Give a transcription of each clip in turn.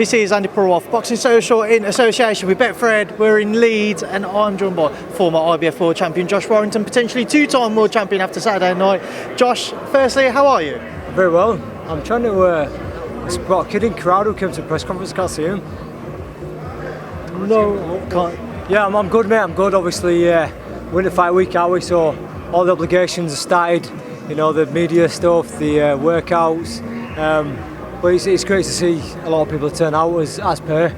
This is Andi Purewal, Boxing Social in association with Betfred. We're in Leeds and I'm joined by former IBF World Champion Josh Warrington, potentially two-time World Champion after Saturday night. Josh, firstly, how are you? Very well. I'm trying to spot a kid in crowd who came to the press conference. Can't see him. No, can't. Yeah, I'm good, mate. I'm good. Obviously, we're in the fight week, are we? So all the obligations are started. You know, the media stuff, the workouts. But it's great to see a lot of people turn out as per.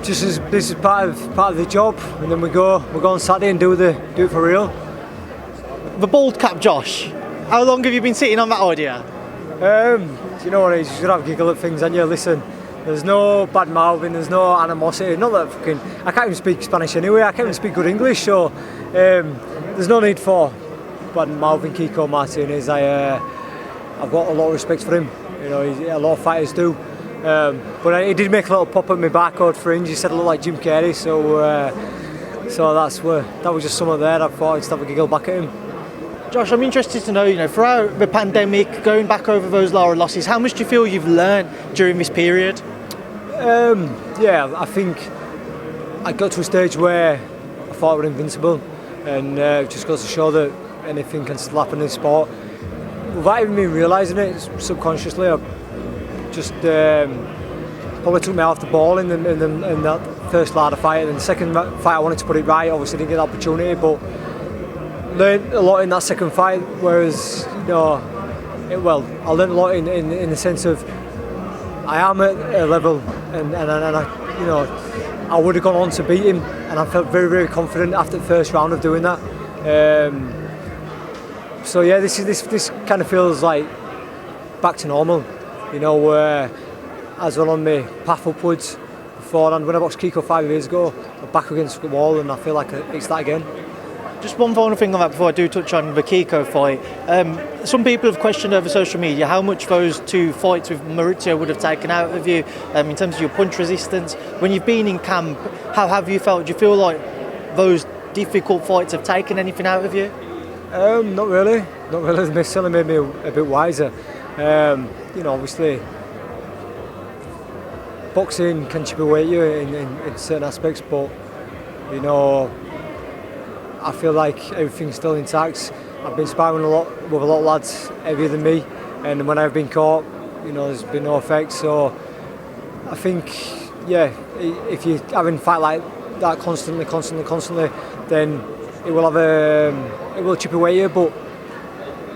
Just as this is part of the job, and then we go on Saturday and do it for real. The bald cap, Josh. How long have you been sitting on that idea? You know what it is? You should have a giggle at things, and you listen. There's no bad mouthing, there's no animosity. Not that I can't even speak Spanish anyway. I can't even speak good English, so there's no need for bad mouthing Kiko Martinez. I've got a lot of respect for him. You know, a lot of fighters do. But he did make a little pop at my barcode fringe. He said I look like Jim Carrey, so that was just something there. I thought I'd just have a giggle back at him. Josh, I'm interested to know, throughout the pandemic, going back over those lower losses, how much do you feel you've learned during this period? Yeah, I think I got to a stage where I thought I was invincible, and it just goes to show that anything can still happen in this sport. Without even me realising it, subconsciously, I just probably took me off the ball in that first ladder fight, and the second fight I wanted to put it right. Obviously didn't get the opportunity, but learned a lot in that second fight. Whereas, I learned a lot in the sense of I am at a level, and I would have gone on to beat him, and I felt very, very confident after the first round of doing that. So yeah, this kind of feels like back to normal, as well on my path upwards. Beforehand, when I boxed Kiko 5 years ago, I'm back against the wall, and I feel like it's that again. Just one final thing on that before I do touch on the Kiko fight. Some people have questioned over social media how much those two fights with Maurizio would have taken out of you in terms of your punch resistance. When you've been in camp, how have you felt? Do you feel like those difficult fights have taken anything out of you? Not really. They certainly made me a bit wiser. Obviously, boxing can chip away at you in certain aspects, but I feel like everything's still intact. I've been sparring with a lot of lads heavier than me, and when I've been caught, there's been no effect. So I think, if you're having a fight like that constantly, then it will chip away at you. But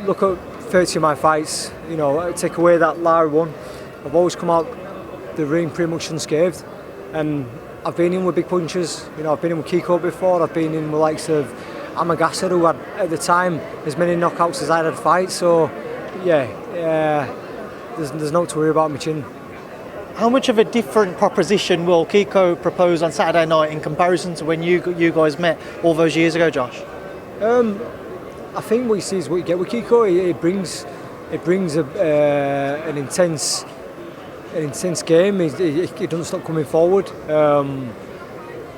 look at 30 of my fights. Take away that Lara one, I've always come out the ring pretty much unscathed, and I've been in with big punches. I've been in with Kiko before. I've been in with likes of Amagasa, who had at the time as many knockouts as I'd had fights. So there's no to worry about my chin. How much of a different proposition will Kiko propose on Saturday night in comparison to when you guys met all those years ago, Josh? I think what you see is what you get with Kiko. It brings an intense game. He doesn't stop coming forward. He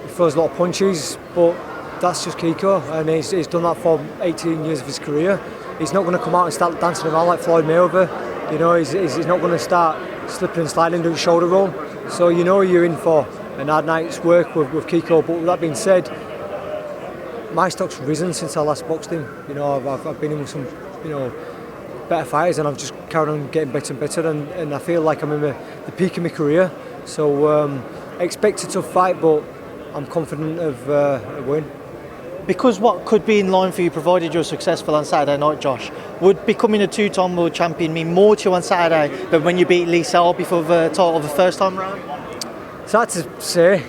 throws a lot of punches, but that's just Kiko, and he's done that for 18 years of his career. He's not going to come out and start dancing around like Floyd Mayweather. He's not going to start slipping and sliding, doing shoulder roll. So you're in for an hard night's work with Kiko. But with that being said, my stock's risen since I last boxed him. I've been in with some better fighters, and I've just carried on getting better and better, and I feel like I'm in the peak of my career. So I expect a tough fight, but I'm confident of a win. Because what could be in line for you, provided you're successful on Saturday night, Josh, would becoming a two-time world champion mean more to you on Saturday than when you beat Lee Selby for the title the first time round? It's hard to say.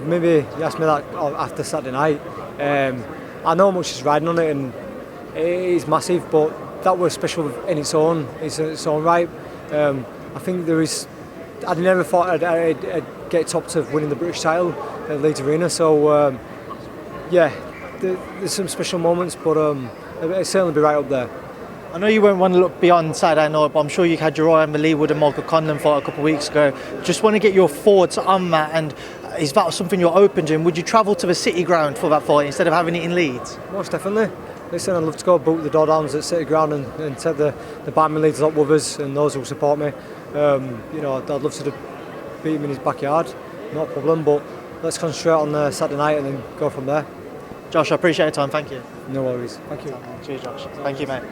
Maybe you asked me that after Saturday night. I know how much is riding on it, and it is massive, but that was special in its own right. I think there is. I never thought I'd get top to winning the British title at Leeds Arena. So there's some special moments, but it'll certainly be right up there. I know you won't want to look beyond Saturday night, but I'm sure you had your eye on the Lee Wood and Michael Conlon fight a couple of weeks ago. Just want to get your thoughts on that, and is that something you're open to? And would you travel to the City Ground for that fight instead of having it in Leeds? Most definitely. Listen, I'd love to go boot the door downs at City Ground and take the Barman Leeds up with us and those who support me. I'd love to beat him in his backyard, not a problem. But let's concentrate on Saturday night and then go from there. Josh, I appreciate your time. Thank you. No worries. Thank you. Cheers, Josh. Thank you, mate.